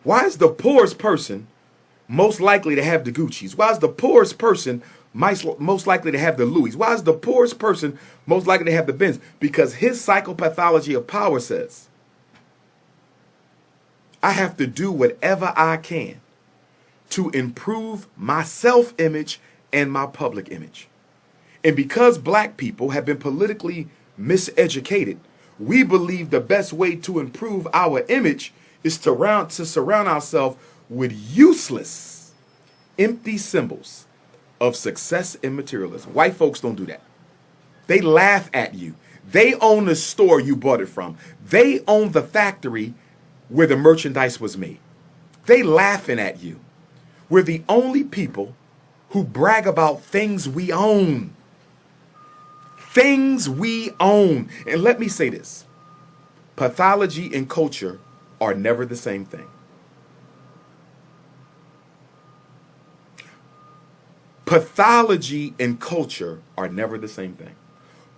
Why is the poorest person most likely to have the Gucci's? Why is the poorest person most likely to have the Louis? Why is the poorest person most likely to have the Benz? Because his psychopathology of power says, I have to do whatever I can to improve my self-image and my public image. And because black people have been politically miseducated, we believe the best way to improve our image is to surround ourselves with useless, empty symbols of success and materialism. White folks don't do that. They laugh at you. They own the store you bought it from. They own the factory where the merchandise was made. They laughing at you. We're the only people who brag about things we own. Things we own. And let me say this. Pathology and culture are never the same thing. Pathology and culture are never the same thing.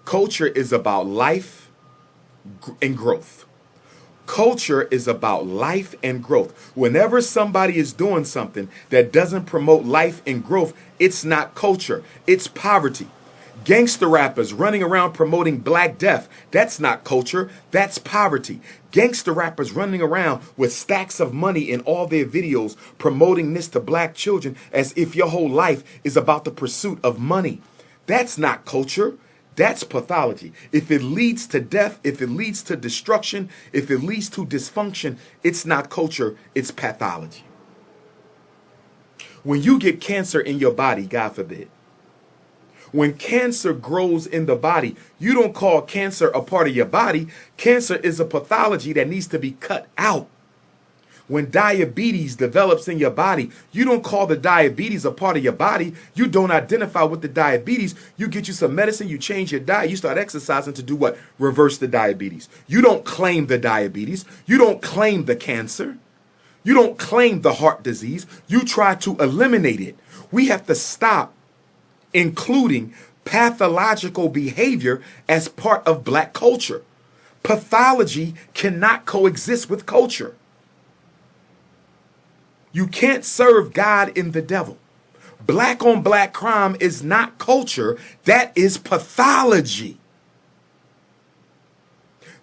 Culture is about life and growth. Culture is about life and growth. Whenever somebody is doing something that doesn't promote life and growth, it's not culture, it's poverty. Gangster rappers running around promoting Black Death, that's not culture, that's poverty. Gangster rappers running around with stacks of money in all their videos promoting this to black children as if your whole life is about the pursuit of money. That's not culture, that's pathology. If it leads to death, if it leads to destruction, if it leads to dysfunction, it's not culture, it's pathology. When you get cancer in your body, God forbid, when cancer grows in the body, you don't call cancer a part of your body. Cancer is a pathology that needs to be cut out. When diabetes develops in your body, you don't call the diabetes a part of your body. You don't identify with the diabetes. You get you some medicine, you change your diet, you start exercising to do what? Reverse the diabetes. You don't claim the diabetes. You don't claim the cancer. You don't claim the heart disease. You try to eliminate it. We have to stop including pathological behavior as part of black culture. Pathology cannot coexist with culture. You can't serve God in the devil. Black on black crime is not culture, that is pathology.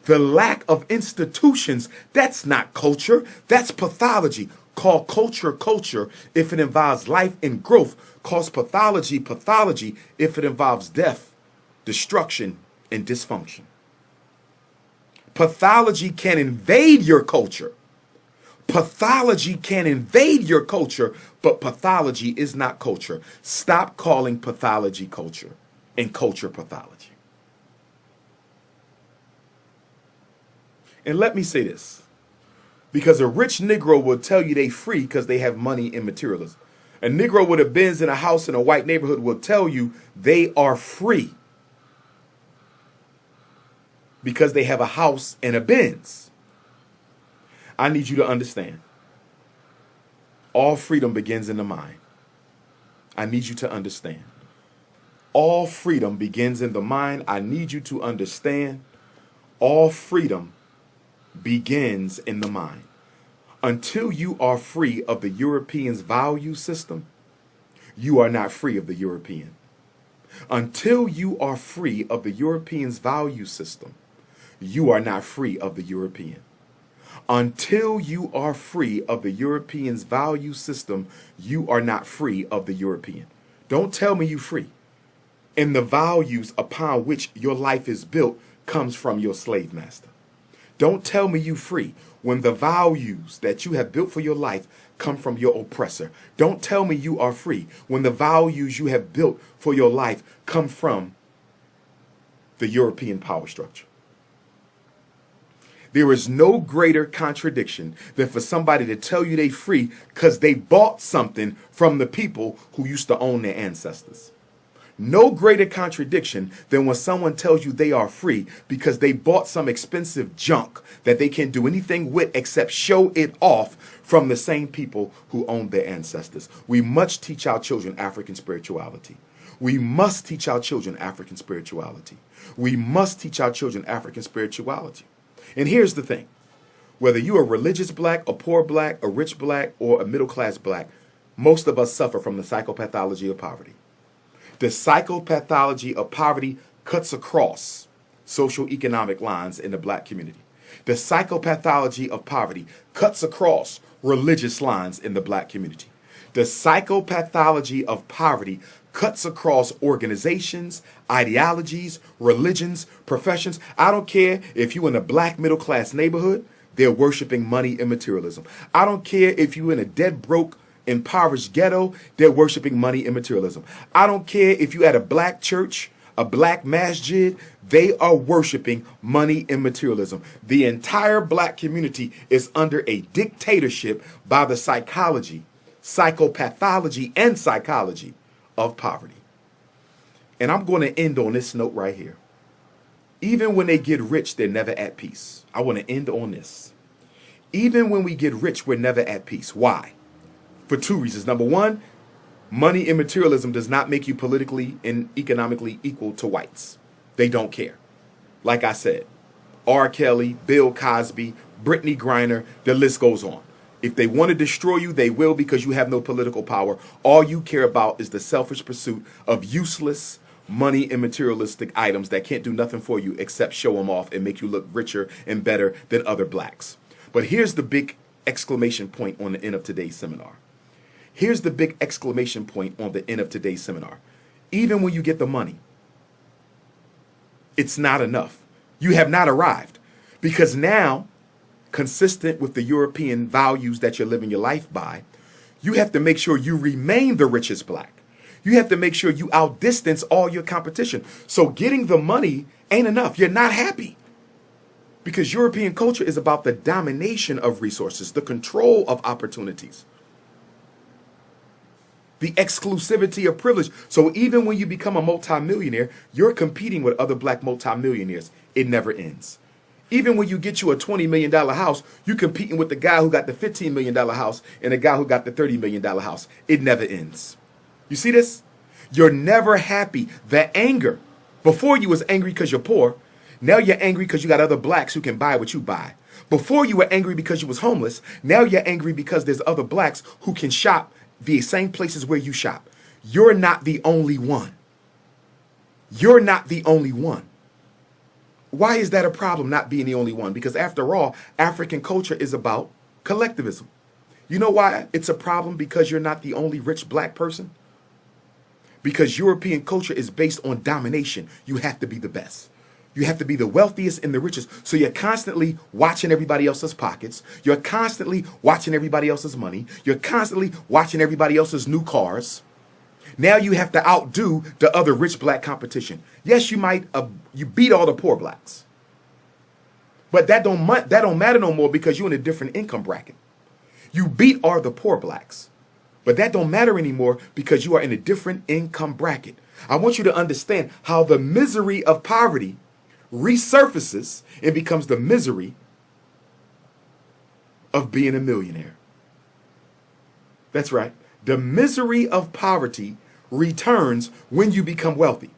The lack of institutions, that's not culture, that's pathology. Call culture culture if it involves life and growth. Calls pathology pathology if it involves death, destruction, and dysfunction. Pathology can invade your culture. Pathology can invade your culture, but pathology is not culture. Stop calling pathology culture and culture pathology. And let me say this, because a rich Negro will tell you they free because they have money and materialism. A Negro with a Benz in a house in a white neighborhood will tell you they are free because they have a house and a Benz. I need you to understand. All freedom begins in the mind. I need you to understand. All freedom begins in the mind. I need you to understand. All freedom begins in the mind. Until you are free of the European's value system, you are not free of the European. Until you are free of the European's value system, you are not free of the European. Until you are free of the European's value system, you are not free of the European. Don't tell me you're free. And the values upon which your life is built comes from your slave master. Don't tell me you're free when the values that you have built for your life come from your oppressor. Don't tell me you are free when the values you have built for your life come from the European power structure. There is no greater contradiction than for somebody to tell you they free because they bought something from the people who used to own their ancestors. No greater contradiction than when someone tells you they are free because they bought some expensive junk that they can't do anything with except show it off from the same people who owned their ancestors. We must teach our children African spirituality. We must teach our children African spirituality. We must teach our children African spirituality. And here's the thing. Whether you're a religious black, a poor black, a rich black, or a middle-class black, most of us suffer from the psychopathology of poverty. The psychopathology of poverty cuts across social economic lines in the black community. The psychopathology of poverty cuts across religious lines in the black community. The psychopathology of poverty cuts across organizations, ideologies, religions, professions. I don't care if you're in a black middle class neighborhood, they're worshiping money and materialism. I don't care if you're in a dead broke, impoverished ghetto, they're worshiping money and materialism. I don't care if you're at a black church, a black masjid, they are worshiping money and materialism. The entire black community is under a dictatorship by the psychology, psychopathology, and psychology of poverty. And I'm going to end on this note right here. Even when they get rich, they're never at peace. I want to end on this. Even when we get rich, we're never at peace. Why? For two reasons. Number one, money and materialism does not make you politically and economically equal to whites. They don't care. Like I said, R. Kelly, Bill Cosby, Brittany Griner, the list goes on. If they want to destroy you, they will, because you have no political power. All you care about is the selfish pursuit of useless money and materialistic items that can't do nothing for you except show them off and make you look richer and better than other blacks. But here's the big exclamation point on the end of today's seminar. Here's the big exclamation point on the end of today's seminar. Even when you get the money, it's not enough. You have not arrived, because now, consistent with the European values that you're living your life by, you have to make sure you remain the richest black. You have to make sure you outdistance all your competition. So getting the money ain't enough. You're not happy, because European culture is about the domination of resources, the control of opportunities, the exclusivity of privilege. So even when you become a multimillionaire, you're competing with other black multimillionaires. It never ends. Even when you get you a $20 million house, you're competing with the guy who got the $15 million house and the guy who got the $30 million house. It never ends. You see this? You're never happy. The anger. Before you was angry because you're poor. Now you're angry because you got other blacks who can buy what you buy. Before you were angry because you was homeless. Now you're angry because there's other blacks who can shop the same places where you shop. You're not the only one. You're not the only one. Why is that a problem, not being the only one? Because after all, African culture is about collectivism. You know why it's a problem? Because you're not the only rich black person. Because European culture is based on domination. You have to be the best. You have to be the wealthiest and the richest. So you're constantly watching everybody else's pockets. You're constantly watching everybody else's money. You're constantly watching everybody else's new cars. Now you have to outdo the other rich black competition. Yes, you beat all the poor blacks. But that don't matter no more, because you're in a different income bracket. You beat all the poor blacks. But that don't matter anymore, because you are in a different income bracket. I want you to understand how the misery of poverty resurfaces and becomes the misery of being a millionaire. That's right. The misery of poverty returns when you become wealthy.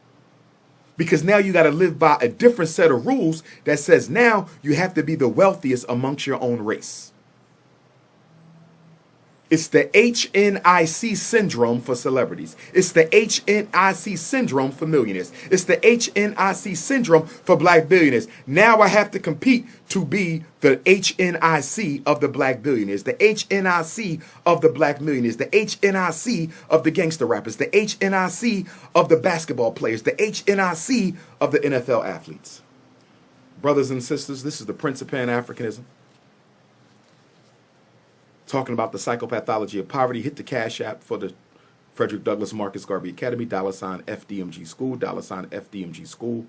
Because now you got to live by a different set of rules that says now you have to be the wealthiest amongst your own race. It's the HNIC syndrome for celebrities. It's the HNIC syndrome for millionaires. It's the HNIC syndrome for black billionaires. Now I have to compete to be the HNIC of the black billionaires, the HNIC of the black millionaires, the HNIC of the gangster rappers, the HNIC of the basketball players, the HNIC of the NFL athletes. Brothers and sisters, this is the Prince of Pan-Africanism, talking about the psychopathology of poverty. Hit the Cash App for the Frederick Douglass Marcus Garvey Academy, $FDMG School, $FDMG School.